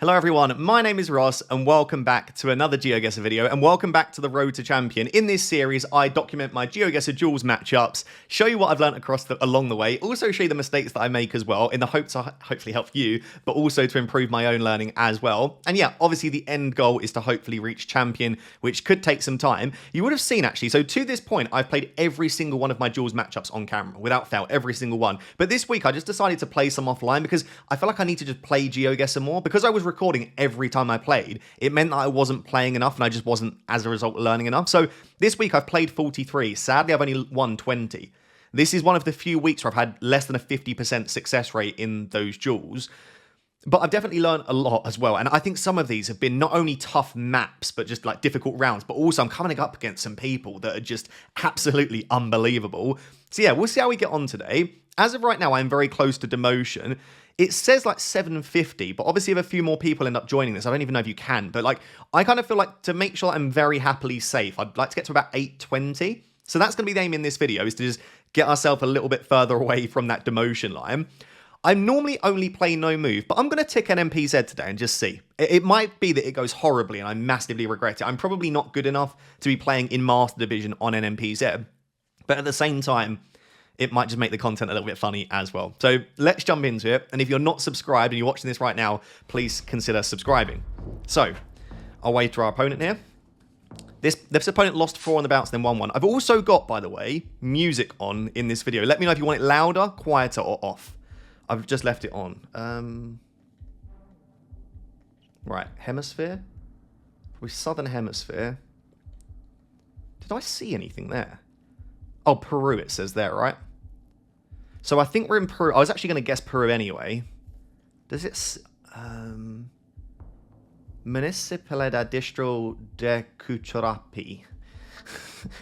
Hello everyone, my name is Ross and welcome back to another GeoGuessr video and welcome back to the Road to Champion. In this series, I document my GeoGuessr Duels matchups, show you what I've learned along the way, also show you the mistakes that I make as well in the hope to hopefully help you, but also to improve my own learning as well. And yeah, obviously the end goal is to hopefully reach Champion, which could take some time. You would have seen actually, so to this point, I've played every single one of my Duels matchups on camera, without fail, every single one. But this week I just decided to play some offline because I feel like I need to just play GeoGuessr more. Because I was recording every time I played, it meant that I wasn't playing enough and I just wasn't, as a result, learning enough. So this week I've played 43. Sadly, I've only won 20. This is one of the few weeks where I've had less than a 50% success rate in those duels. But I've definitely learned a lot as well. And I think some of these have been not only tough maps, but just like difficult rounds, but also I'm coming up against some people that are just absolutely unbelievable. So yeah, we'll see how we get on today. As of right now, I'm very close to demotion. It says like 750, but obviously if a few more people end up joining this, I don't even know if you can, but like, I kind of feel like to make sure that I'm very happily safe, I'd like to get to about 820. So that's going to be the aim in this video, is to just get ourselves a little bit further away from that demotion line. I normally only play no move, but I'm going to tick NMPZ today and just see. It might be that it goes horribly and I massively regret it. I'm probably not good enough to be playing in Master Division on NMPZ, but at the same time, it might just make the content a little bit funny as well. So let's jump into it. And if you're not subscribed and you're watching this right now, please consider subscribing. So I'll wait to our opponent here. This opponent lost 4 on the bounce, then won 1. I've also got, by the way, music on in this video. Let me know if you want it louder, quieter, or off. I've just left it on. Right, hemisphere. Probably southern hemisphere. Did I see anything there? Oh, Peru, it says there, right? So I think we're in Peru. I was actually going to guess Peru anyway. Does it... Municipalidad Distro de Cucharapi.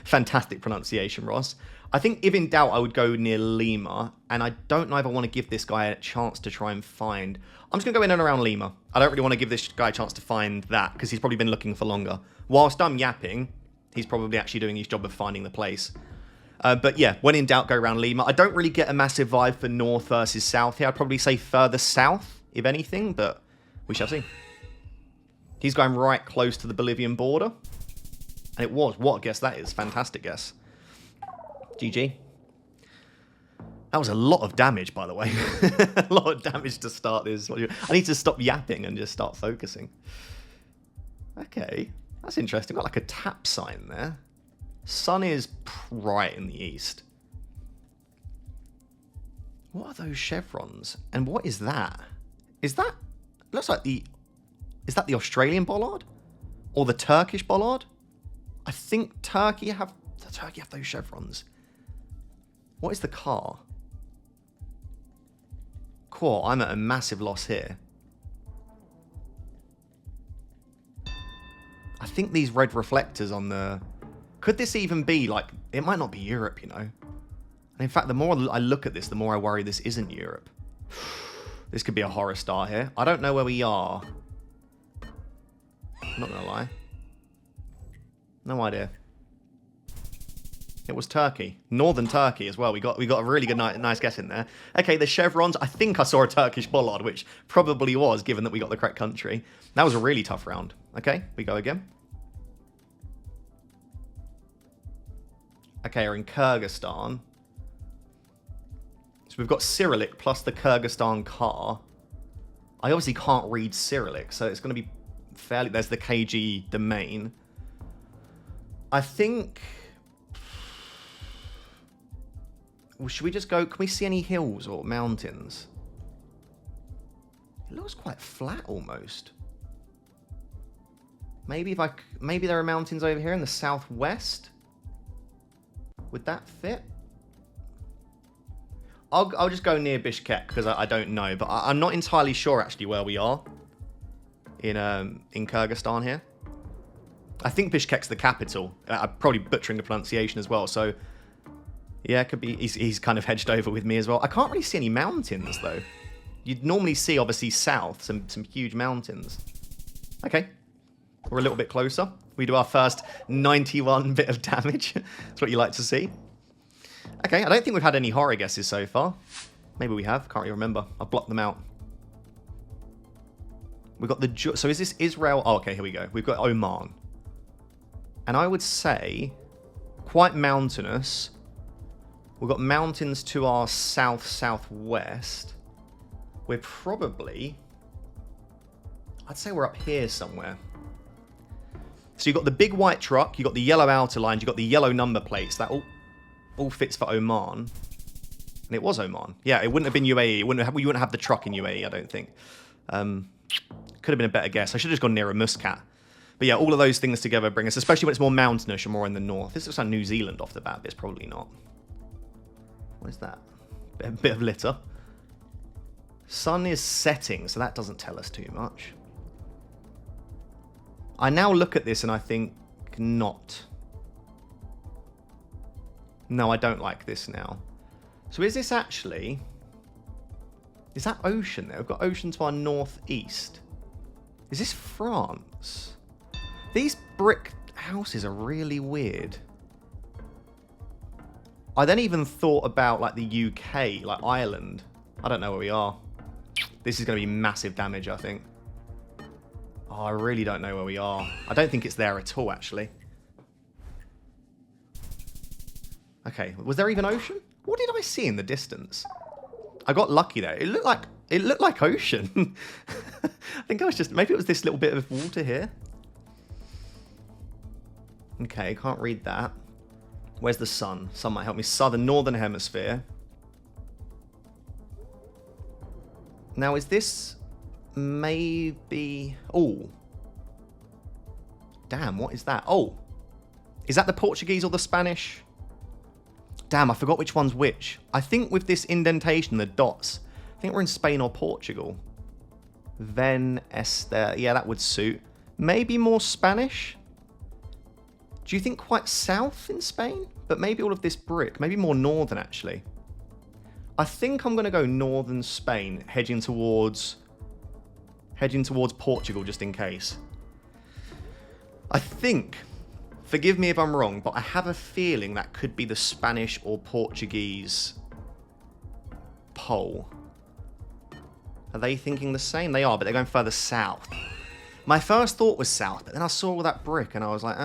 Fantastic pronunciation, Ross. I think if in doubt, I would go near Lima. And I don't know if I want to give this guy a chance to try and find... I'm just going to go in and around Lima. I don't really want to give this guy a chance to find that, because he's probably been looking for longer. Whilst I'm yapping, he's probably actually doing his job of finding the place. But yeah, when in doubt, go around Lima. I don't really get a massive vibe for north versus south here. I'd probably say further south, if anything, but we shall see. He's going right close to the Bolivian border. And it was. What a guess that is. Fantastic guess. GG. That was a lot of damage, by the way. A lot of damage to start this. I need to stop yapping and just start focusing. Okay. That's interesting. Got like a tap sign there. Sun is right in the east. What are those chevrons? And what is that? Is that... Looks like the... Is that the Australian bollard? Or the Turkish bollard? I think Turkey have those chevrons. What is the car? Cool, I'm at a massive loss here. I think these red reflectors on the... Could this even be, like... It might not be Europe, you know. And in fact, the more I look at this, the more I worry this isn't Europe. This could be a horror star here. I don't know where we are. I'm not going to lie. No idea. It was Turkey. Northern Turkey as well. We got a really good, nice guess in there. Okay, the chevrons. I think I saw a Turkish bollard, which probably was, given that we got the correct country. That was a really tough round. Okay, we go again. Okay, we're in Kyrgyzstan. So we've got Cyrillic plus the Kyrgyzstan car. I obviously can't read Cyrillic, so it's going to be fairly... There's the KG domain. I think... Well, should we just go... Can we see any hills or mountains? It looks quite flat almost. Maybe there are mountains over here in the southwest? Would that fit? I'll just go near Bishkek because I don't know, but I'm not entirely sure actually where we are in Kyrgyzstan here. I think Bishkek's the capital. I'm probably butchering the pronunciation as well, so yeah, it could be. He's kind of hedged over with me as well. I can't really see any mountains though. You'd normally see obviously south some huge mountains. Okay, we're a little bit closer. We do our first 91 bit of damage. That's what you like to see. Okay, I don't think we've had any horror guesses so far. Maybe we have. Can't really remember. I've blocked them out. We've got so is this Israel? Oh, okay, here we go. We've got Oman. And I would say quite mountainous. We've got mountains to our south-southwest. We're probably... I'd say we're up here somewhere. So you've got the big white truck, you've got the yellow outer lines, you've got the yellow number plates. That all fits for Oman. And it was Oman. Yeah, it wouldn't have been UAE. You wouldn't have the truck in UAE, I don't think. Could have been a better guess. I should have just gone near a Muscat. But yeah, all of those things together bring us, especially when it's more mountainous and more in the north. This looks like New Zealand off the bat, but it's probably not. What is that? A bit of litter. Sun is setting, so that doesn't tell us too much. I now look at this and I think, not. No, I don't like this now. So is this actually... Is that ocean there? We've got ocean to our northeast. Is this France? These brick houses are really weird. I then even thought about like the UK, like Ireland. I don't know where we are. This is going to be massive damage, I think. Oh, I really don't know where we are. I don't think it's there at all, actually. Okay, was there even ocean? What did I see in the distance? I got lucky there. It looked like ocean. I think I was just... Maybe it was this little bit of water here. Okay, can't read that. Where's the sun? Sun might help me. Southern, northern hemisphere. Now, is this maybe... Oh. Damn, what is that? Oh. Is that the Portuguese or the Spanish? Damn, I forgot which one's which. I think with this indentation, the dots, I think we're in Spain or Portugal. Then Esther. Yeah, that would suit. Maybe more Spanish? Do you think quite south in Spain? But maybe all of this brick. Maybe more northern, actually. I think I'm going to go northern Spain, hedging towards Portugal, just in case. I think, forgive me if I'm wrong, but I have a feeling that could be the Spanish or Portuguese pole. Are they thinking the same? They are, but they're going further south. My first thought was south, but then I saw all that brick and I was like,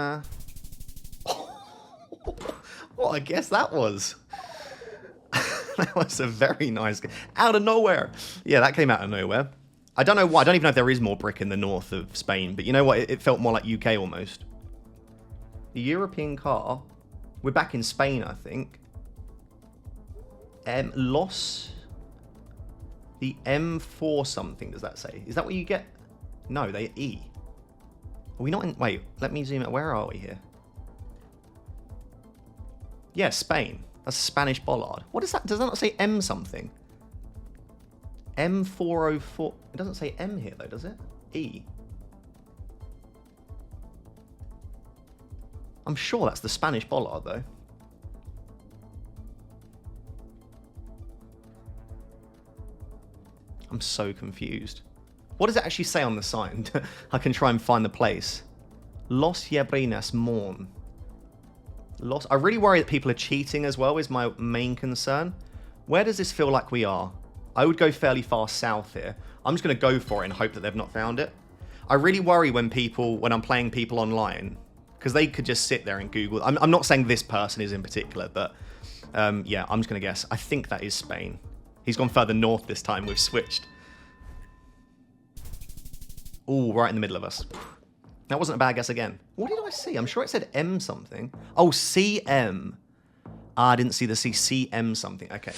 What I guess that was. That was a very nice... Out of nowhere. Yeah, that came out of nowhere. I don't know why. I don't even know if there is more brick in the north of Spain, but you know what? It felt more like UK almost. The European car. We're back in Spain, I think. Los... The M4 something, does that say? Is that what you get? No, they E. Are we not in... Wait, let me zoom out. Where are we here? Yeah, Spain. That's a Spanish bollard. What is that? Does that not say M something? M404. It doesn't say M here, though, does it? E. I'm sure that's the Spanish bollard, though. I'm so confused. What does it actually say on the sign? I can try and find the place. Los Llebrinas Morn. I really worry that people are cheating as well, is my main concern. Where does this feel like we are? I would go fairly far south here. I'm just going to go for it and hope that they've not found it. I really worry when I'm playing people online, because they could just sit there and Google. I'm not saying this person is in particular, but yeah, I'm just going to guess. I think that is Spain. He's gone further north this time. We've switched. Ooh, right in the middle of us. That wasn't a bad guess again. What did I see? I'm sure it said M something. Oh, CM. I didn't see the CM something. Okay.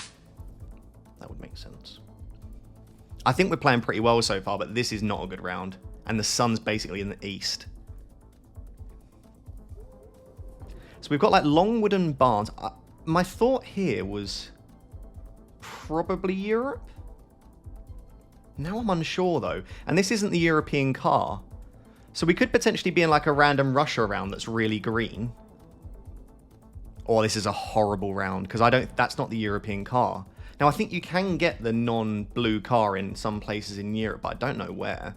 That would make sense. I think we're playing pretty well so far, but this is not a good round. And the sun's basically in the east. So we've got like long wooden barns. My thought here was probably Europe. Now I'm unsure though. And this isn't the European car. So we could potentially be in like a random Russia round that's really green. Or this is a horrible round because that's not the European car. Now I think you can get the non-blue car in some places in Europe, but I don't know where.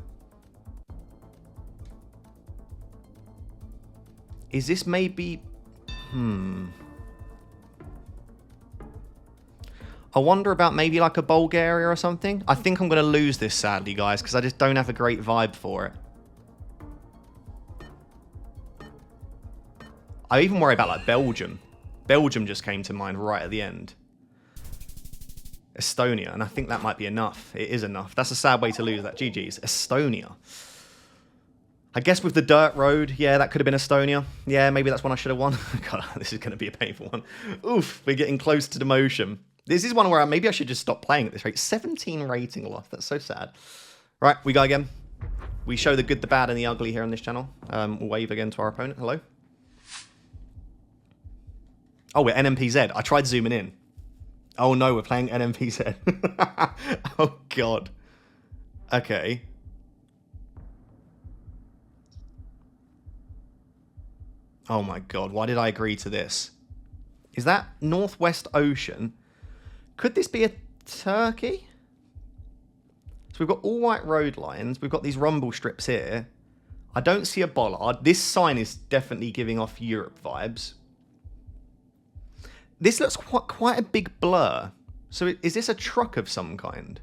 Is this maybe... I wonder about maybe like a Bulgaria or something. I think I'm going to lose this, sadly, guys, because I just don't have a great vibe for it. I even worry about like Belgium. Belgium just came to mind right at the end. Estonia, and I think that might be enough. It is enough. That's a sad way to lose that. GG's. Estonia. I guess with the dirt road, yeah, that could have been Estonia. Yeah, maybe that's one I should have won. God, this is going to be a painful one. Oof, we're getting close to demotion. This is one where maybe I should just stop playing at this rate. 17 rating loss. That's so sad. Right, we go again. We show the good, the bad, and the ugly here on this channel. We'll wave again to our opponent. Hello. Oh, we're NMPZ. I tried zooming in. Oh no, we're playing NMPZ. Oh god. Okay. Oh my god, why did I agree to this? Is that Northwest Ocean? Could this be a Turkey? So we've got all white road lines. We've got these rumble strips here. I don't see a bollard. This sign is definitely giving off Europe vibes. This looks quite a big blur. So is this a truck of some kind?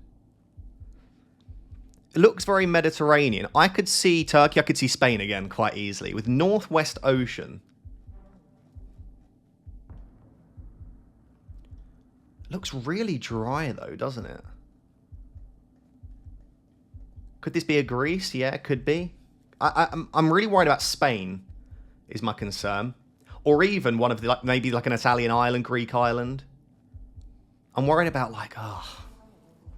It looks very Mediterranean. I could see Turkey. I could see Spain again quite easily. With Northwest Ocean. Looks really dry though, doesn't it? Could this be a Greece? Yeah, it could be. I'm really worried about Spain, is my concern. Or even one of the, like, maybe like an Italian island, Greek island. I'm worried about like,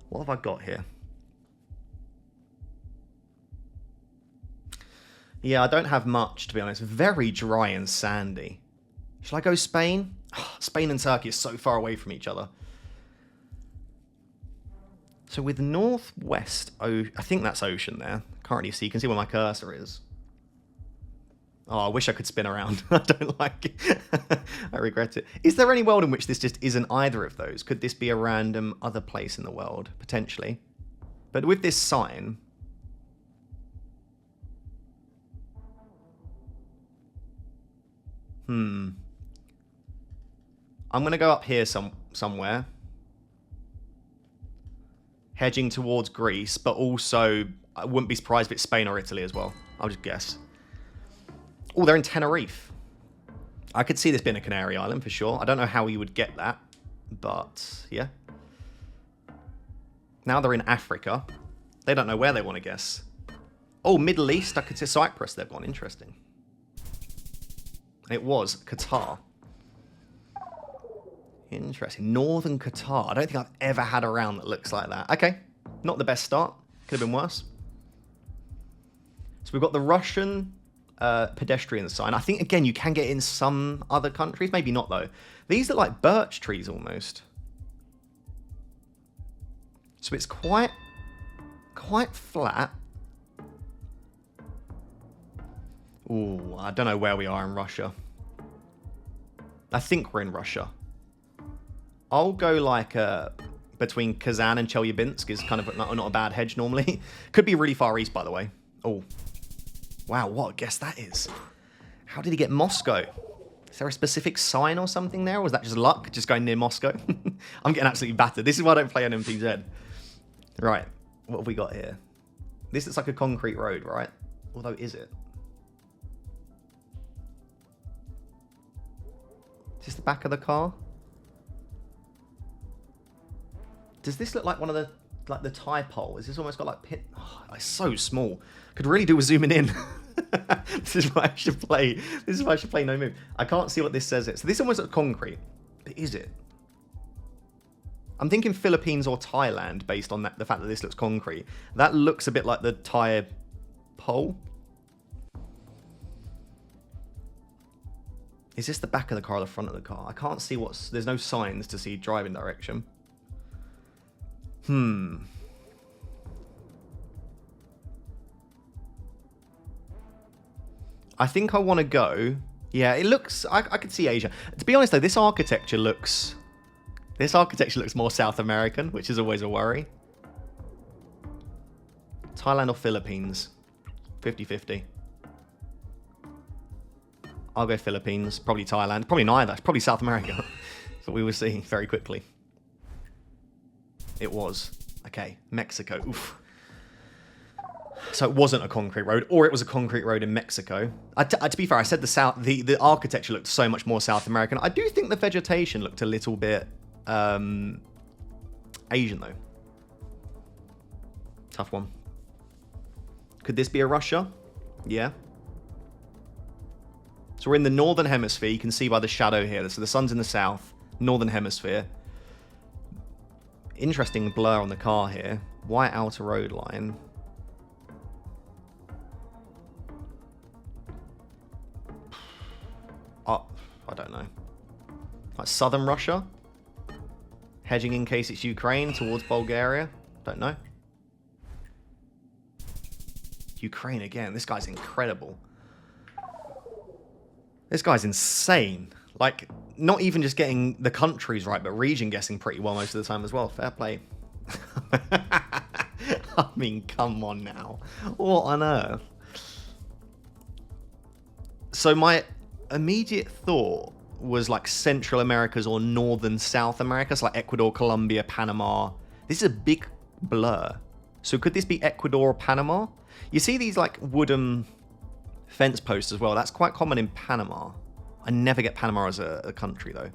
what have I got here? Yeah, I don't have much, to be honest. Very dry and sandy. Shall I go Spain? Spain and Turkey are so far away from each other. So with Northwest, I think that's ocean there. Can't really see. You can see where my cursor is. Oh, I wish I could spin around. I don't like it. I regret it. Is there any world in which this just isn't either of those? Could this be a random other place in the world? Potentially. But with this sign... I'm going to go up here somewhere. Hedging towards Greece, but also I wouldn't be surprised if it's Spain or Italy as well. I'll just guess. Oh, they're in Tenerife. I could see this being a Canary Island for sure. I don't know how you would get that, but yeah. Now they're in Africa. They don't know where they want to guess. Oh, Middle East. I could see Cyprus. They've gone. Interesting. It was Qatar. Interesting. Northern Qatar. I don't think I've ever had a round that looks like that. Okay. Not the best start. Could have been worse. So we've got the Russian pedestrian sign. I think, again, you can get it in some other countries. Maybe not, though. These are like birch trees almost. So it's quite flat. Ooh, I don't know where we are in Russia. I think we're in Russia. I'll go like between Kazan and Chelyabinsk is kind of not a bad hedge normally. Could be really far east, by the way. Oh, wow, what a guess that is. How did he get Moscow? Is there a specific sign or something there? Or was that just luck, just going near Moscow? I'm getting absolutely battered. This is why I don't play on MPZ. Right, what have we got here? This looks like a concrete road, right? Although, is it? Is this the back of the car? Does this look like one of the, like the tie pole? Is this almost got like pin? Oh, it's so small. Could really do with zooming in. This is why I should play. This is why I should play no move. I can't see what this says. So this almost looks concrete. But is it? I'm thinking Philippines or Thailand based on that, the fact that this looks concrete. That looks a bit like the tie pole. Is this the back of the car or the front of the car? I can't see what's... There's no signs to see driving direction. I think I want to go... Yeah, it looks... I could see Asia. To be honest, though, this architecture looks more South American, which is always a worry. Thailand or Philippines? 50-50. I'll go Philippines. Probably Thailand. Probably neither. It's probably South America. So we will see very quickly. It was. Okay, Mexico. Oof. So it wasn't a concrete road, or it was a concrete road in Mexico. To be fair, I said the architecture looked so much more South American. I do think the vegetation looked a little bit Asian, though. Tough one. Could this be a Russia? Yeah. So we're in the northern hemisphere. You can see by the shadow here. So the sun's in the south, northern hemisphere. Interesting blur on the car here. White outer road line. Oh, I don't know. Like southern Russia? Hedging in case it's Ukraine towards Bulgaria? Don't know. Ukraine again. This guy's incredible. This guy's insane. Like, not even just getting the countries right, but region guessing pretty well most of the time as well. Fair play. I mean, come on now. What on earth? So my immediate thought was like Central Americas or Northern South America. So like Ecuador, Colombia, Panama. This is a big blur. So could this be Ecuador or Panama? You see these like wooden fence posts as well. That's quite common in Panama. I never get Panama as a country though.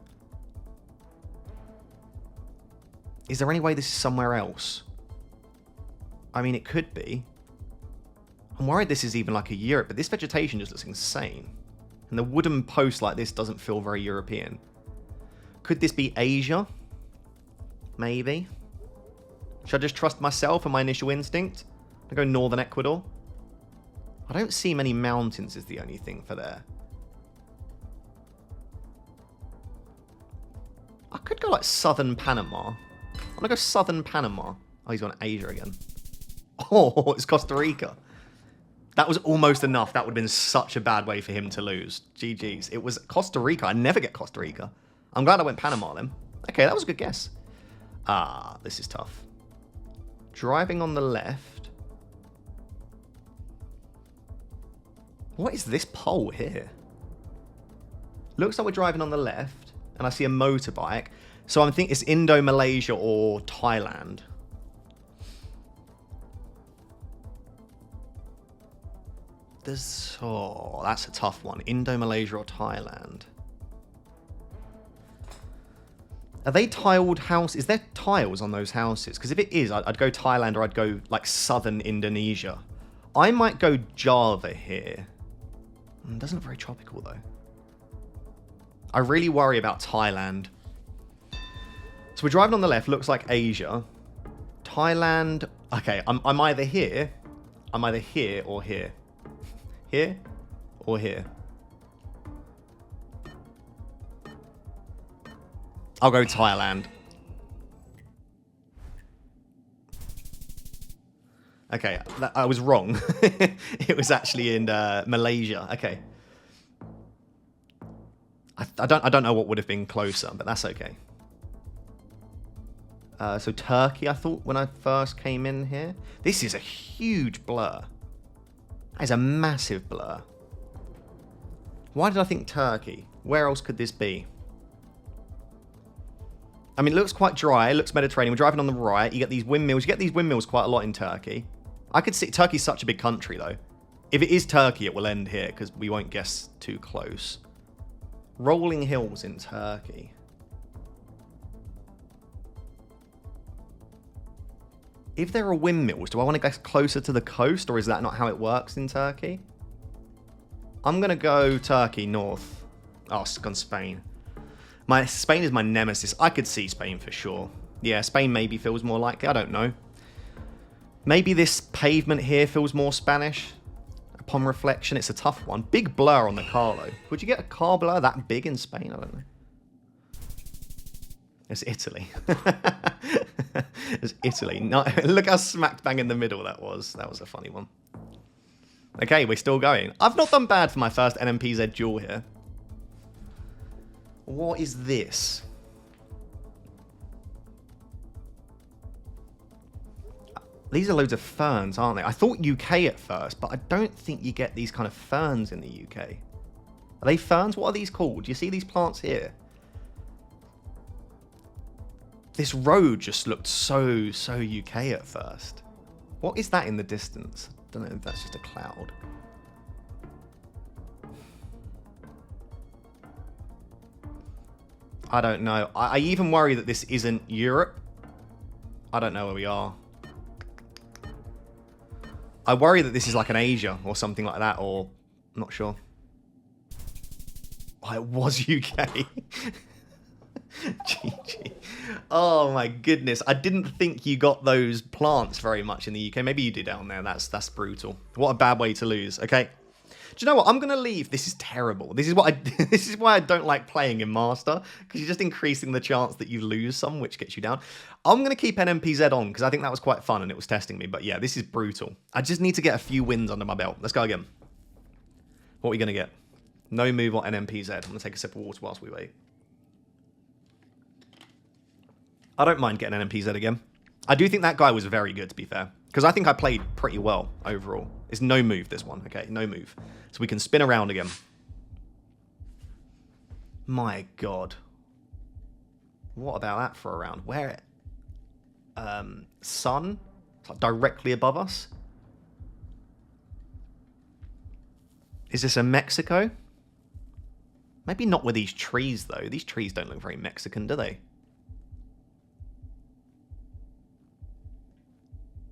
Is there any way this is somewhere else? I mean, it could be. I'm worried this is even like a Europe, but this vegetation just looks insane. And the wooden post like this doesn't feel very European. Could this be Asia? Maybe. Should I just trust myself and my initial instinct? I go northern Ecuador. I don't see many mountains is the only thing for there. I could go like southern Panama. I'm gonna go southern Panama. Oh, he's gone Asia again. Oh, it's Costa Rica. That was almost enough. That would have been such a bad way for him to lose. GG's. It was Costa Rica. I never get Costa Rica. I'm glad I went Panama then. Okay, that was a good guess. Ah, this is tough. Driving on the left. What is this pole here? Looks like we're driving on the left, and I see a motorbike. So I'm thinking it's Indo-Malaysia or Thailand. Oh, that's a tough one. Indo-Malaysia or Thailand. Are they tiled houses? Is there tiles on those houses? Because if it is, I'd go Thailand or I'd go like southern Indonesia. I might go Java here. Doesn't look very tropical though. I really worry about Thailand. So we're driving on the left. Looks like Asia. Thailand. Okay, I'm either here. I'm either here or here. Here or here. I'll go Thailand. Okay, I was wrong. It was actually in Malaysia. Okay. I don't know what would have been closer, but that's okay. So Turkey, I thought when I first came in here. This is a huge blur. That is a massive blur. Why did I think Turkey? Where else could this be? I mean, it looks quite dry. It looks Mediterranean. We're driving on the right. You get these windmills. You get these windmills quite a lot in Turkey. I could see... Turkey's such a big country, though. If it is Turkey, it will end here, because we won't guess too close. Rolling hills in Turkey. If there are windmills, do I want to get closer to the coast, or is that not how it works in Turkey? I'm going to go Turkey, north. Oh, it's gone Spain. Spain is my nemesis. I could see Spain for sure. Yeah, Spain maybe feels more likely. I don't know. Maybe this pavement here feels more Spanish. Upon reflection, it's a tough one. Big blur on the car, though. Would you get a car blur that big in Spain? I don't know. It's Italy. It's Italy. No, look how smack bang in the middle that was. That was a funny one. Okay, we're still going. I've not done bad for my first NMPZ duel here. What is this? These are loads of ferns, aren't they? I thought UK at first, but I don't think you get these kind of ferns in the UK. Are they ferns? What are these called? Do you see these plants here? This road just looked so UK at first. What is that in the distance? I don't know if that's just a cloud. I don't know. I even worry that this isn't Europe. I don't know where we are. I worry that this is like an Asia or something like that, or I'm not sure. Oh, it was UK. GG. Oh my goodness. I didn't think you got those plants very much in the UK. Maybe you did down there. That's brutal. What a bad way to lose. Okay. Do you know what? I'm gonna leave. This is terrible. This is what this is why I don't like playing in Master, because you're just increasing the chance that you lose some, which gets you down. I'm gonna keep NMPZ on because I think that was quite fun and it was testing me. But yeah, this is brutal. I just need to get a few wins under my belt. Let's go again. What are we gonna get? No move on NMPZ. I'm gonna take a sip of water whilst we wait. I don't mind getting an NMPZ again. I do think that guy was very good, to be fair. Because I think I played pretty well overall. It's no move, this one. Okay, no move. So we can spin around again. My God. What about that for a round? Where? Sun? It's like directly above us. Is this a Mexico? Maybe not with these trees, though. These trees don't look very Mexican, do they?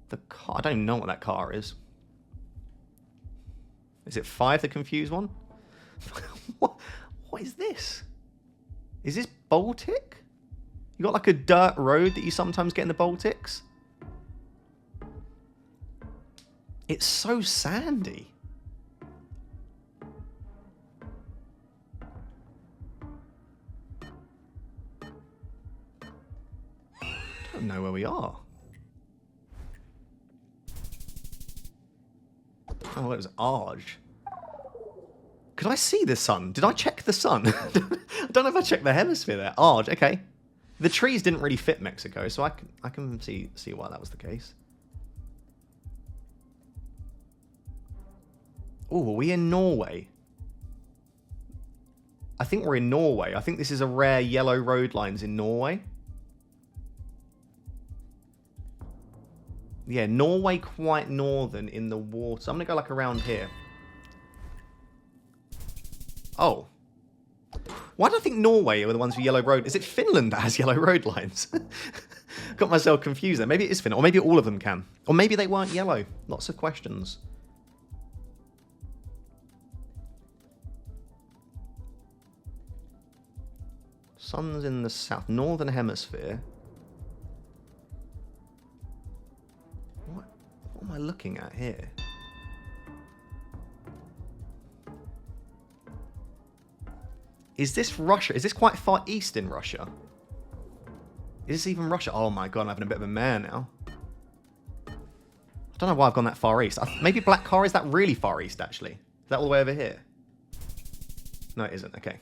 The car, I don't even know what that car is. Is it 5, the confused one? What is this? Is this Baltic? You got like a dirt road that you sometimes get in the Baltics? It's so sandy. I don't know where we are. Oh, it was Arj. Could I see the sun? Did I check the sun? I don't know if I checked the hemisphere there. Arj, okay. The trees didn't really fit Mexico, so I can see why that was the case. Oh, are we in Norway? I think we're in Norway. I think this is a rare yellow road lines in Norway. Yeah, Norway quite northern in the water. I'm going to go like around here. Oh. Why do I think Norway are the ones with yellow road? Is it Finland that has yellow road lines? Got myself confused there. Maybe it is Finland. Or maybe all of them can. Or maybe they weren't yellow. Lots of questions. Sun's in the south. Northern hemisphere. What am I looking at here? Is this Russia? Is this quite far east in Russia? Is this even Russia? Oh my God, I'm having a bit of a mare now. I don't know why I've gone that far east. Maybe Black Car, is that really far east, actually? Is that all the way over here? No, it isn't. Okay.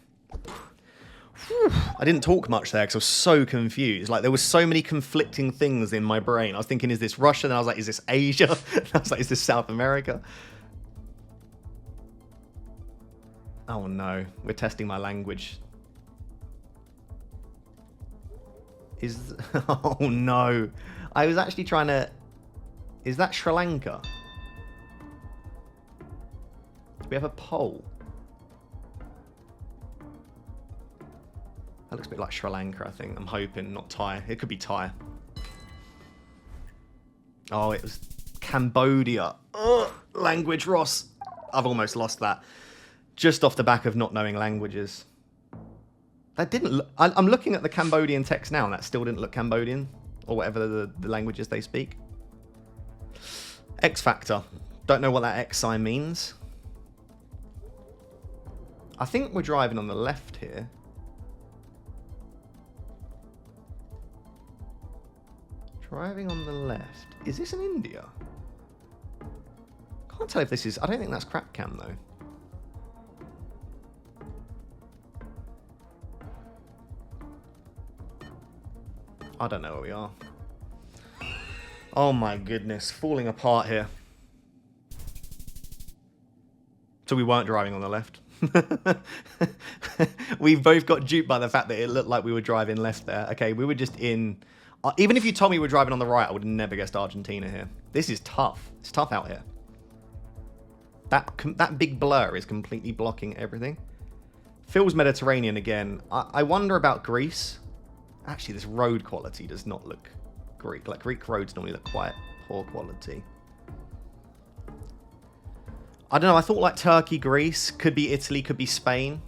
Whew. I didn't talk much there because I was so confused. Like, there were so many conflicting things in my brain. I was thinking, is this Russia? Then I was like, is this Asia? I was like, is this South America? Oh no, we're testing my language. Oh no. I was actually trying to... Is that Sri Lanka? Do we have a pole? That looks a bit like Sri Lanka, I think. I'm hoping, not Thai. It could be Thai. Oh, it was Cambodia. Ugh, language, Ross. I've almost lost that. Just off the back of not knowing languages. That didn't look... I'm looking at the Cambodian text now, and that still didn't look Cambodian. Or whatever the languages they speak. X Factor. Don't know what that X sign means. I think we're driving on the left here. Driving on the left. Is this in India? Can't tell if this is... I don't think that's crap cam, though. I don't know where we are. Oh my goodness. Falling apart here. So we weren't driving on the left. We both got duped by the fact that it looked like we were driving left there. Okay, we were just in... even if you told me we were driving on the right, I would have never guessed Argentina here. This is tough. It's tough out here. That big blur is completely blocking everything. Feels Mediterranean again. I wonder about Greece. Actually, this road quality does not look Greek. Like, Greek roads normally look quite poor quality. I don't know, I thought like Turkey, Greece, could be Italy, could be Spain.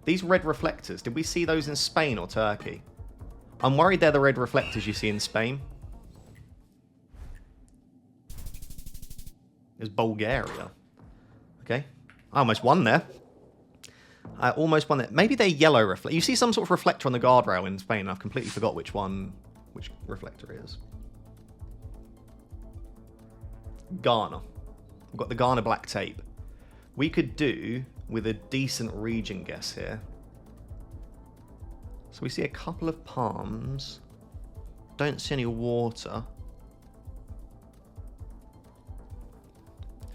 These red reflectors, did we see those in Spain or Turkey? I'm worried they're the red reflectors you see in Spain. There's Bulgaria. Okay. I almost won there. I almost won there. Maybe they're yellow reflect. You see some sort of reflector on the guardrail in Spain. I've completely forgot which reflector it is. Ghana. We've got the Ghana black tape. We could do with a decent region guess here. So we see a couple of palms. Don't see any water.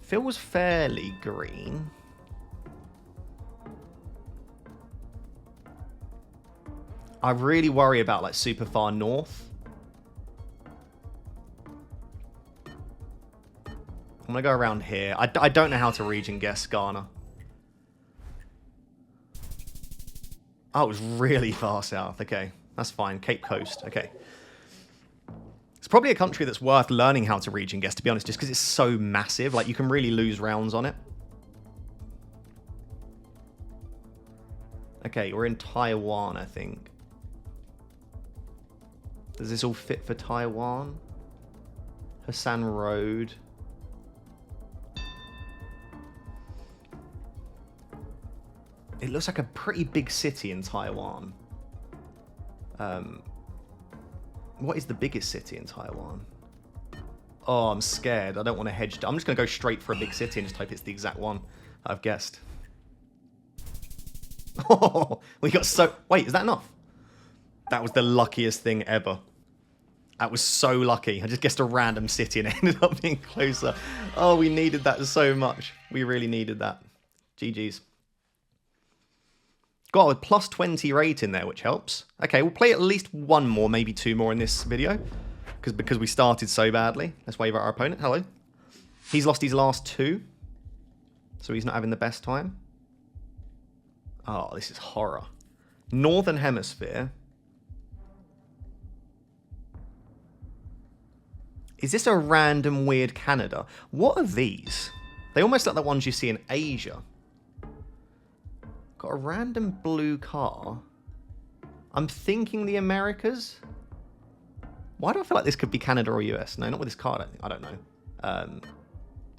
Feels fairly green. I really worry about like super far north. I'm going to go around here. I don't know how to region guess Ghana. Oh, it was really far south. Okay, that's fine. Cape Coast. Okay. It's probably a country that's worth learning how to region guess, to be honest, just because it's so massive. Like, you can really lose rounds on it. Okay, we're in Taiwan, I think. Does this all fit for Taiwan? Hassan Road. It looks like a pretty big city in Taiwan. What is the biggest city in Taiwan? Oh, I'm scared. I don't want to hedge. I'm just going to go straight for a big city and just hope it's the exact one I've guessed. Oh, we got so... Wait, is that enough? That was the luckiest thing ever. That was so lucky. I just guessed a random city and it ended up being closer. Oh, we needed that so much. We really needed that. GG's. Got a plus 20 rate in there, which helps. Okay, we'll play at least one more, maybe two more in this video. Because we started so badly. Let's wave at our opponent. Hello. He's lost his last two. So he's not having the best time. Oh, this is horror. Northern Hemisphere. Is this a random weird Canada? What are these? They almost look like the ones you see in Asia. Got a random blue car. I'm thinking the Americas. Why do I feel like this could be Canada or US? No, not with this car. I don't know.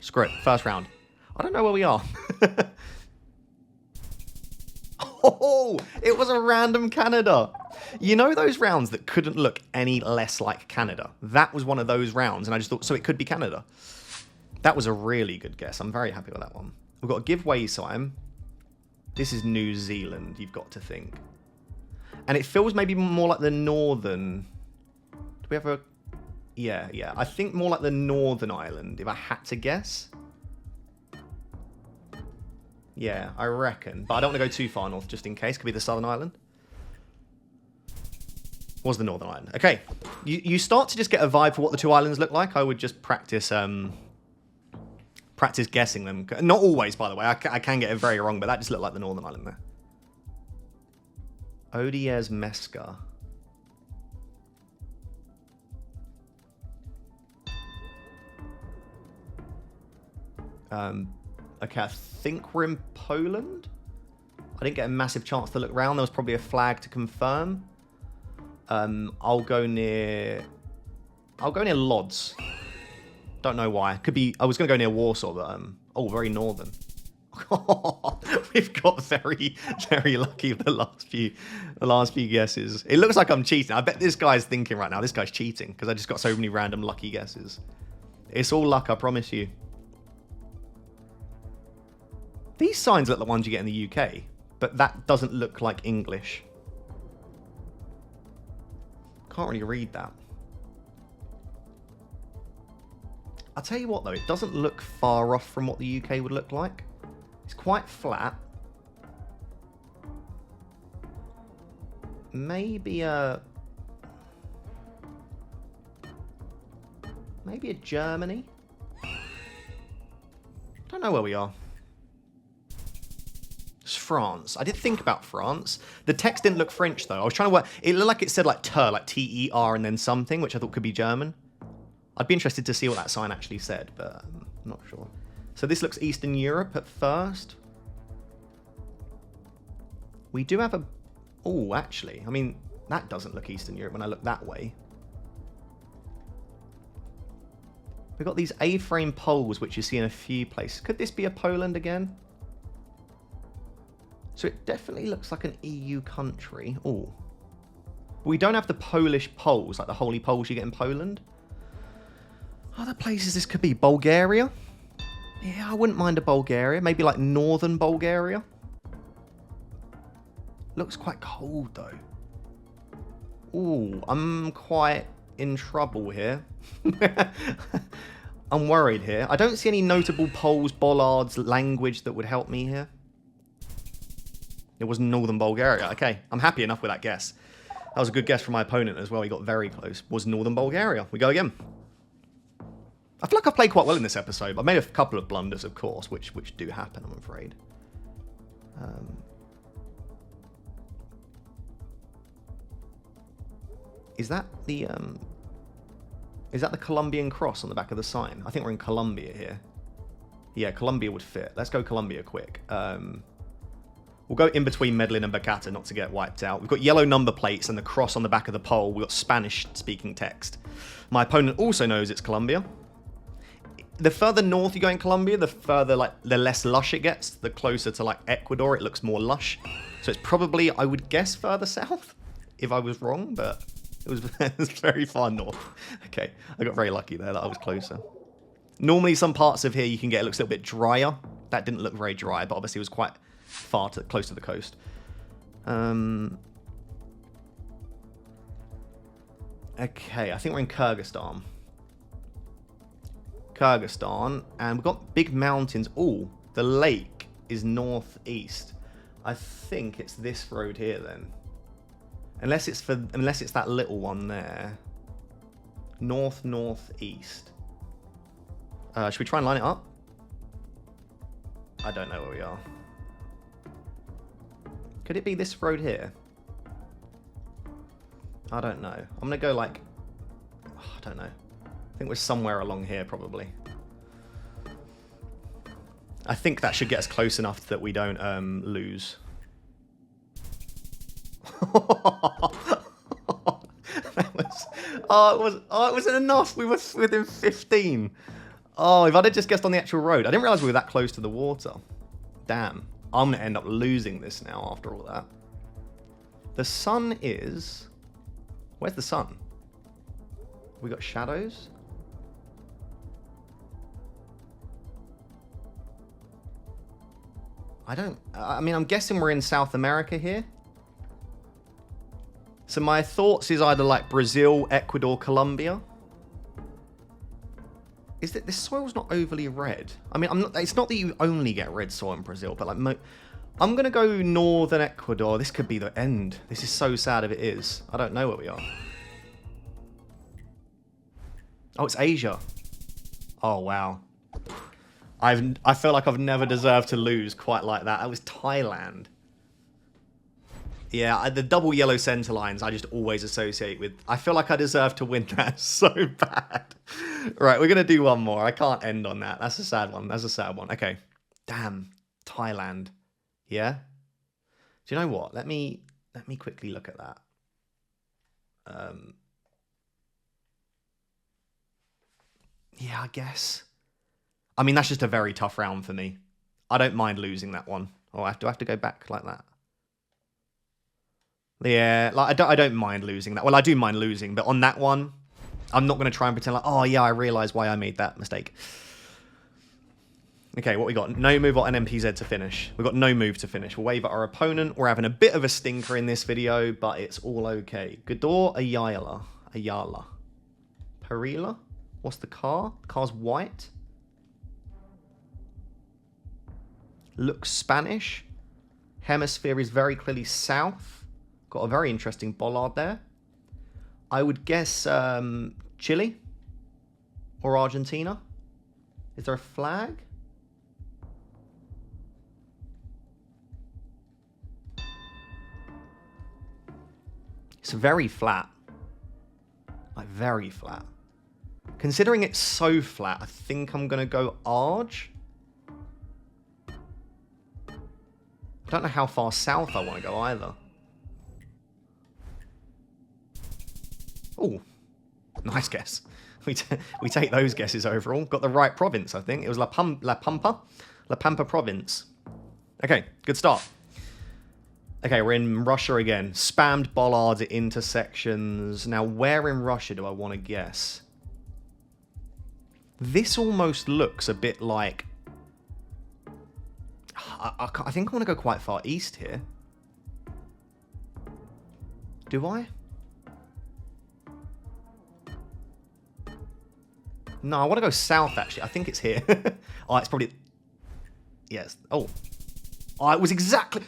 Screw it. First round. I don't know where we are. Oh, it was a random Canada. You know those rounds that couldn't look any less like Canada? That was one of those rounds, and I just thought, so it could be Canada. That was a really good guess. I'm very happy with that one. We've got a giveaway sign. This is New Zealand, you've got to think. And it feels maybe more like the northern... Do we have a... Yeah. I think more like the northern island, if I had to guess. Yeah, I reckon. But I don't want to go too far north, just in case. Could be the southern island. Was the northern island. Okay. You start to just get a vibe for what the two islands look like. I would just practice... practice guessing them. Not always, by the way. I can get it very wrong, but that just looked like the northern island there. Odiez Mesca. Okay, I think we're in Poland. I didn't get a massive chance to look around. There was probably a flag to confirm. I'll go near Lodz. Don't know why. Could be. I was going to go near Warsaw, but oh, very northern. We've got very, very lucky with the last few guesses. It looks like I'm cheating. I bet this guy's thinking right now, this guy's cheating because I just got so many random lucky guesses. It's all luck, I promise you. These signs look like the ones you get in the UK, but that doesn't look like English. Can't really read that. I'll tell you what, though. It doesn't look far off from what the UK would look like. It's quite flat. Maybe a Germany. I don't know where we are. It's France. I did think about France. The text didn't look French though. I was trying to work. It looked like it said like ter, like T-E-R and then something, which I thought could be German. I'd be interested to see what that sign actually said, but I'm not sure. So this looks Eastern Europe at first. We do have a... Oh, actually, I mean, that doesn't look Eastern Europe when I look that way. We've got these A-frame poles, which you see in a few places. Could this be a Poland again? So it definitely looks like an EU country. Oh. We don't have the Polish poles, like the holy poles you get in Poland. Other places this could be. Bulgaria? Yeah, I wouldn't mind a Bulgaria. Maybe like northern Bulgaria. Looks quite cold though. Ooh, I'm quite in trouble here. I'm worried here. I don't see any notable Poles, bollards, language that would help me here. It was northern Bulgaria. Okay, I'm happy enough with that guess. That was a good guess from my opponent as well. He got very close. Was northern Bulgaria. We go again. I feel like I've played quite well in this episode. I've made a couple of blunders, of course, which do happen, I'm afraid. Is that the Colombian cross on the back of the sign? I think we're in Colombia here. Yeah, Colombia would fit. Let's go Colombia quick. We'll go in between Medellin and Bogota not to get wiped out. We've got yellow number plates and the cross on the back of the pole. We've got Spanish-speaking text. My opponent also knows it's Colombia. The further north you go in Colombia, the further, like, the less lush it gets. The closer to, like, Ecuador, it looks more lush. So it's probably, I would guess, further south, if I was wrong, but it was very far north. Okay, I got very lucky there that I was closer. Normally, some parts of here you can get, it looks a little bit drier. That didn't look very dry, but obviously it was quite far close to the coast. Okay, I think we're in Kyrgyzstan. And we've got big mountains. Oh, the lake is northeast. I think it's this road here then. Unless it's that little one there. Northeast. Should we try and line it up? I don't know where we are. Could it be this road here? I don't know. I'm going to go like... Oh, I don't know. I think we're somewhere along here, probably. I think that should get us close enough that we don't lose. It wasn't enough. We were within 15. Oh, if I'd have just guessed on the actual road. I didn't realise we were that close to the water. Damn. I'm going to end up losing this now after all that. The sun is... Where's the sun? We got shadows? I mean, I'm guessing we're in South America here. So my thoughts is either like Brazil, Ecuador, Colombia. Is that this soil's not overly red? I mean, it's not that you only get red soil in Brazil, but like I'm gonna go northern Ecuador. This could be the end. This is so sad if it is. I don't know where we are. Oh, it's Asia. Oh wow. I feel like I've never deserved to lose quite like that. That was Thailand. Yeah, the double yellow center lines I just always associate with. I feel like I deserve to win that so bad. Right, we're going to do one more. I can't end on that. That's a sad one. That's a sad one. Okay. Damn. Thailand. Yeah? Do you know what? Let me quickly look at that. Yeah, I guess. I mean, that's just a very tough round for me. I don't mind losing that one. Oh, I have to go back like that. Yeah, like I don't mind losing that. Well, I do mind losing, but on that one, I'm not going to try and pretend like, oh yeah, I realise why I made that mistake. Okay, what we got? No move or NMPZ to finish. We've got no move to finish. We'll wave at our opponent. We're having a bit of a stinker in this video, but it's all okay. Gador Ayala. Perila? What's the car? The car's white. Looks Spanish. Hemisphere is very clearly south. Got a very interesting bollard there. I would guess Chile or Argentina. Is there a flag? It's very flat. Like, very flat. Considering it's so flat, I think I'm going to go Arge. I don't know how far south I want to go either. Oh, nice guess. We take those guesses overall. Got the right province, I think. It was La Pampa province. Okay, good start. Okay, we're in Russia again. Spammed bollards at intersections. Now, where in Russia do I want to guess? This almost looks a bit like... I think I want to go quite far east here. Do I? No, I want to go south, actually. I think it's here. Oh, it's probably... Yes. Oh. Oh, it was exactly...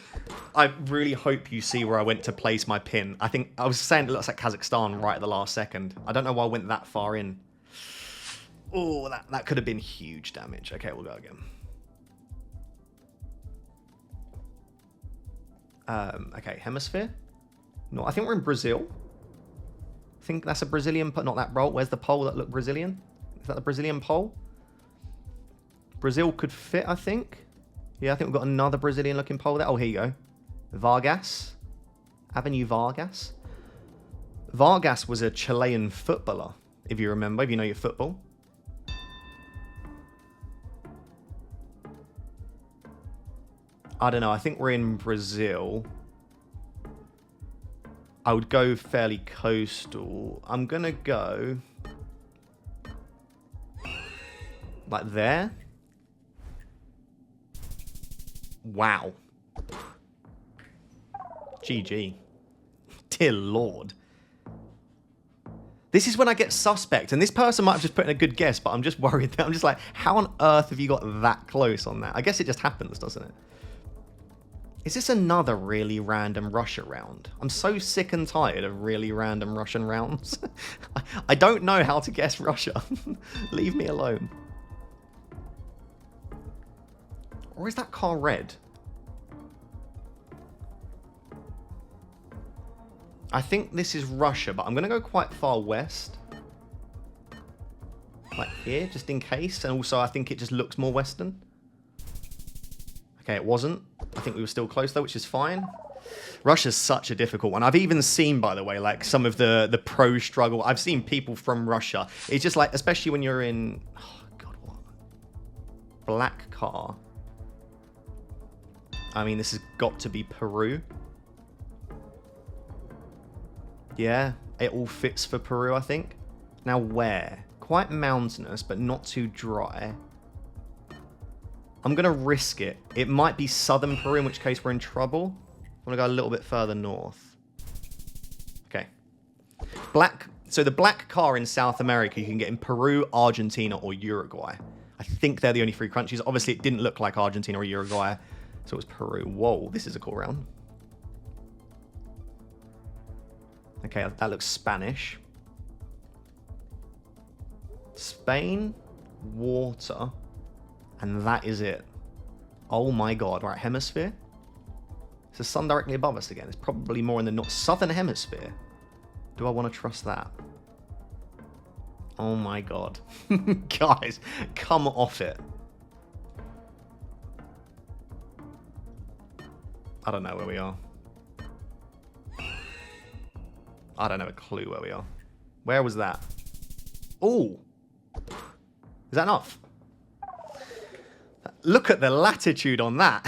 I really hope you see where I went to place my pin. I think I was saying it looks like Kazakhstan right at the last second. I don't know why I went that far in. Oh, that could have been huge damage. Okay, we'll go again. Okay, hemisphere. No, I think we're in Brazil. I think that's a Brazilian, but not that pole. Where's the pole that looked Brazilian? Is that the Brazilian pole? Brazil could fit, I think. Yeah, I think we've got another Brazilian-looking pole there. Oh, here you go. Vargas. Avenue Vargas. Vargas was a Chilean footballer, if you remember, if you know your football. I don't know. I think we're in Brazil. I would go fairly coastal. I'm going to go... like there. Wow. GG. Dear Lord. This is when I get suspect, and this person might have just put in a good guess, but I'm just worried that I'm just like, how on earth have you got that close on that? I guess it just happens, doesn't it? Is this another really random Russia round? I'm so sick and tired of really random Russian rounds. I don't know how to guess Russia. Leave me alone. Or is that car red? I think this is Russia, but I'm going to go quite far west. Like here, just in case. And also, I think it just looks more western. Okay, it wasn't. I think we were still close, though, which is fine. Russia's such a difficult one. I've even seen, by the way, like some of the pro struggle. I've seen people from Russia. It's just like, especially when you're in... Oh, God, what? Black car. I mean, this has got to be Peru. Yeah, it all fits for Peru, I think. Now, where? Quite mountainous, but not too dry. I'm going to risk it. It might be southern Peru, in which case we're in trouble. I want to go a little bit further north. Okay. So the black car in South America you can get in Peru, Argentina, or Uruguay. I think they're the only three countries. Obviously, it didn't look like Argentina or Uruguay, so it was Peru. Whoa, this is a cool round. Okay, that looks Spanish. Spain, water, and that is it. Oh my God, right, hemisphere? Is the sun directly above us again? It's probably more in the southern hemisphere. Do I want to trust that? Oh my God. Guys, come off it. I don't know where we are. I don't have a clue where we are. Where was that? Oh! Is that enough? Look at the latitude on that.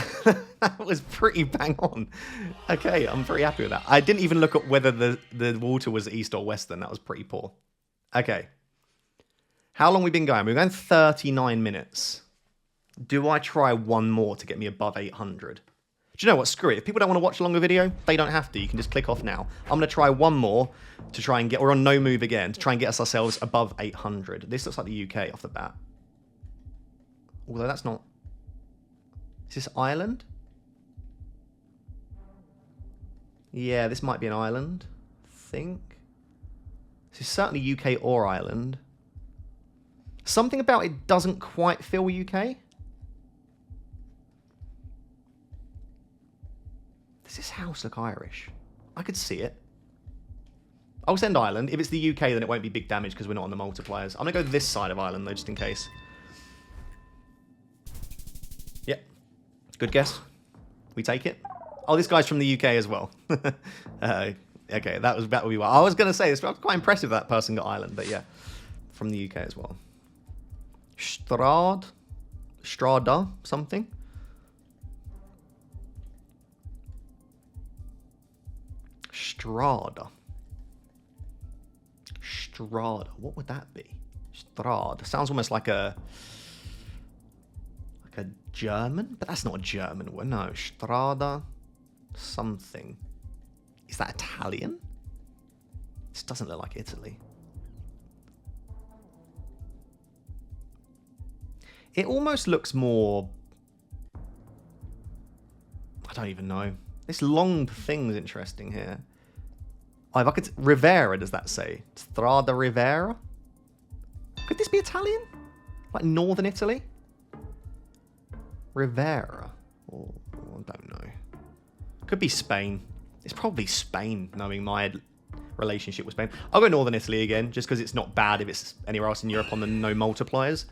That was pretty bang on. Okay, I'm pretty happy with that. I didn't even look at whether the water was east or western. That was pretty poor. Okay. How long have we been going? We're going 39 minutes. Do I try one more to get me above 800? Do you know what? Screw it. If people don't want to watch a longer video, they don't have to. You can just click off now. I'm going to try one more to try and get... We're on no move again to try and get us ourselves above 800. This looks like the UK off the bat. Although that's not... Is this Ireland? Yeah, this might be an island, I think. This is certainly UK or Ireland. Something about it doesn't quite feel UK. Does this house look Irish? I could see it. I'll send Ireland. If it's the UK, then it won't be big damage because we're not on the multipliers. I'm going to go this side of Ireland, though, just in case. Yep. Good guess. We take it. Oh, this guy's from the UK as well. Okay, that would be well. I was going to say, it's quite impressive that person got Ireland, but yeah. From the UK as well. Strada, something. Strada. What would that be? Strada. Sounds almost like a German, but that's not a German word. No, Strada something. Is that Italian? This doesn't look like Italy. It almost looks more... I don't even know. This long thing's interesting here. Oh, if I could... Rivera, does that say? Strada Rivera? Could this be Italian? Like Northern Italy? Rivera. Oh, I don't know. Could be Spain. It's probably Spain, knowing my relationship with Spain. I'll go Northern Italy again, just because it's not bad if it's anywhere else in Europe on the no multipliers.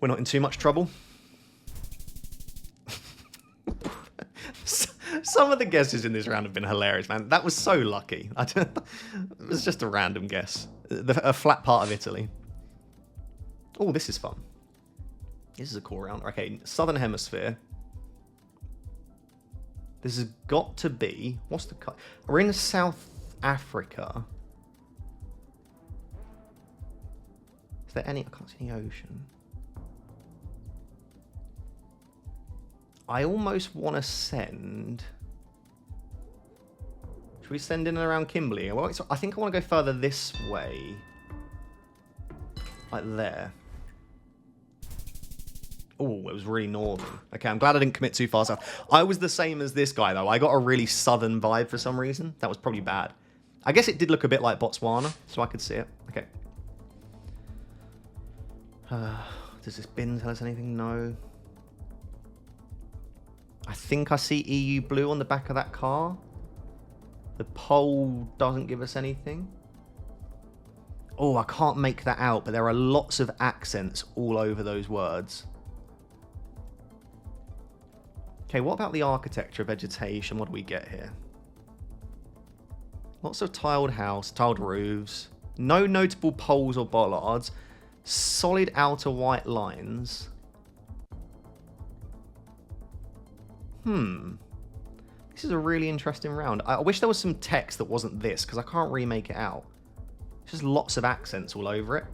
We're not in too much trouble. Some of the guesses in this round have been hilarious, man. That was so lucky. It was just a random guess. A flat part of Italy. Oh, this is fun. This is a cool round. Okay, Southern Hemisphere. This has got to be... What's the... We're in South Africa. Is there any... I can't see any ocean. I almost want to send... Should we send in and around Kimberley? Well, I think I want to go further this way. Like there. Oh, it was really northern. Okay, I'm glad I didn't commit too far south. I was the same as this guy, though. I got a really southern vibe for some reason. That was probably bad. I guess it did look a bit like Botswana, so I could see it. Okay. Does this bin tell us anything? No. I think I see EU blue on the back of that car. The pole doesn't give us anything. Oh, I can't make that out, but there are lots of accents all over those words. Okay, what about the architecture, vegetation? What do we get here? Lots of tiled house, tiled roofs. No notable poles or bollards. Solid outer white lines. This is a really interesting round. I wish there was some text that wasn't this, because I can't really make it out. It's just lots of accents all over it.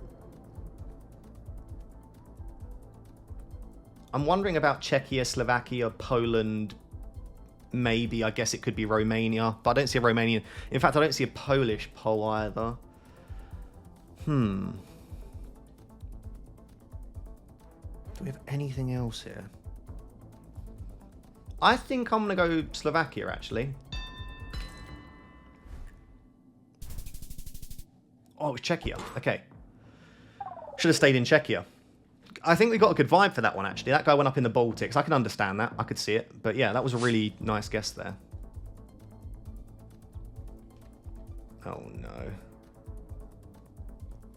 I'm wondering about Czechia, Slovakia, Poland, maybe. I guess it could be Romania, but I don't see a Romanian. In fact, I don't see a Polish pole either. Do we have anything else here? I think I'm going to go Slovakia, actually. Oh, it's Czechia. Okay. Should have stayed in Czechia. I think we got a good vibe for that one, actually. That guy went up in the Baltics. I can understand that. I could see it. But yeah, that was a really nice guess there. Oh, no.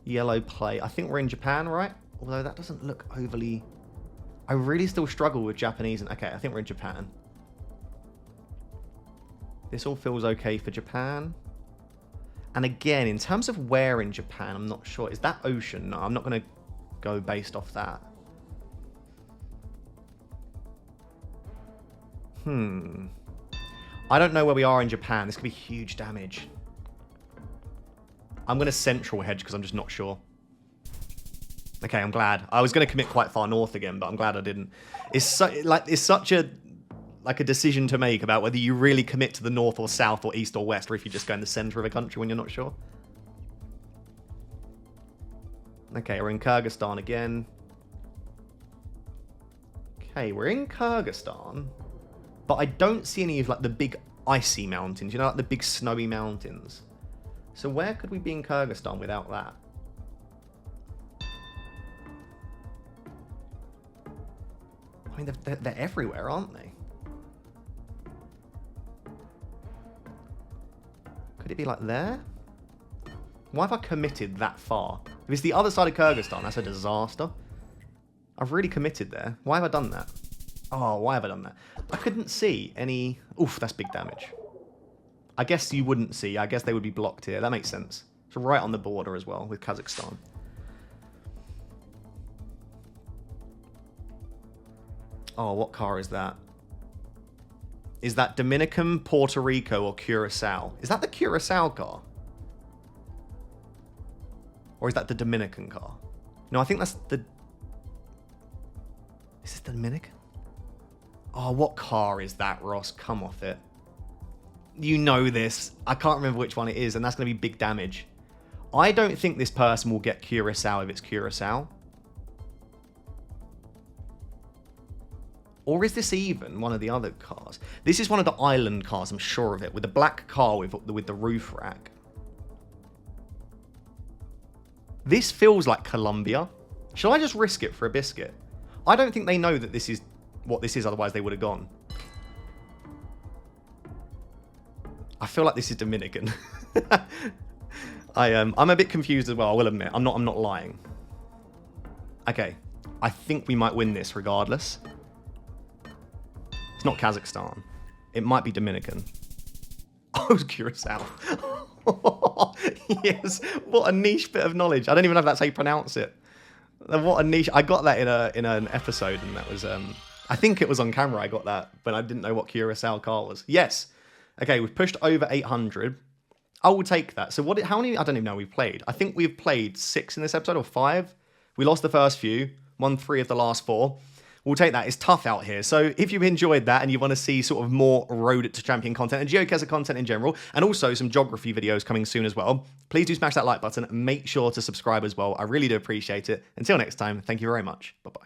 Yellow plate. I think we're in Japan, right? Although that doesn't look overly... I really still struggle with Japanese. Okay, I think we're in Japan. This all feels okay for Japan. And again, in terms of where in Japan, I'm not sure. Is that ocean? No, I'm not going to go based off that. I don't know where we are in Japan. This could be huge damage. I'm going to central hedge because I'm just not sure. Okay, I'm glad. I was going to commit quite far north again, but I'm glad I didn't. It's such a like a decision to make about whether you really commit to the north or south or east or west, or if you just go in the center of a country when you're not sure. Okay, we're in Kyrgyzstan again. Okay, we're in Kyrgyzstan, but I don't see any of like the big icy mountains, you know, like the big snowy mountains. So where could we be in Kyrgyzstan without that? I mean, they're everywhere, aren't they? Could it be like there? Why have I committed that far? If it's the other side of Kyrgyzstan, that's a disaster. I've really committed there. Why have I done that? Oh, why have I done that? I couldn't see any... Oof, that's big damage. I guess you wouldn't see. I guess they would be blocked here. That makes sense. So right on the border as well with Kazakhstan. Oh, what car is that? Is that Dominican, Puerto Rico, or Curacao? Is that the Curacao car? Or is that the Dominican car? No, I think that's the... Is this the Dominican? Oh, what car is that, Ross? Come off it. You know this. I can't remember which one it is, and that's going to be big damage. I don't think this person will get Curacao if it's Curacao. Or is this even one of the other cars? This is one of the island cars, I'm sure of it, with the black car with the roof rack. This feels like Colombia. Shall I just risk it for a biscuit? I don't think they know that this is what this is, otherwise they would have gone. I feel like this is Dominican. I'm a bit confused as well, I will admit. I'm not lying. Okay. I think we might win this regardless. It's not Kazakhstan. It might be Dominican. Oh, it's Curacao. Yes. What a niche bit of knowledge. I don't even know if that's how you pronounce it. What a niche. I got that in an episode, and that was I think it was on camera I got that, but I didn't know what Curacao car was. Yes. Okay, we've pushed over 800. I will take that. So how many, I don't even know we've played. I think we've played 6 in this episode, or 5. We lost the first few, won 3 of the last 4. We'll take that. It's tough out here. So if you enjoyed that and you want to see sort of more Road to Champion content and GeoGuessr content in general, and also some geography videos coming soon as well, please do smash that like button and make sure to subscribe as well. I really do appreciate it. Until next time, thank you very much. Bye-bye.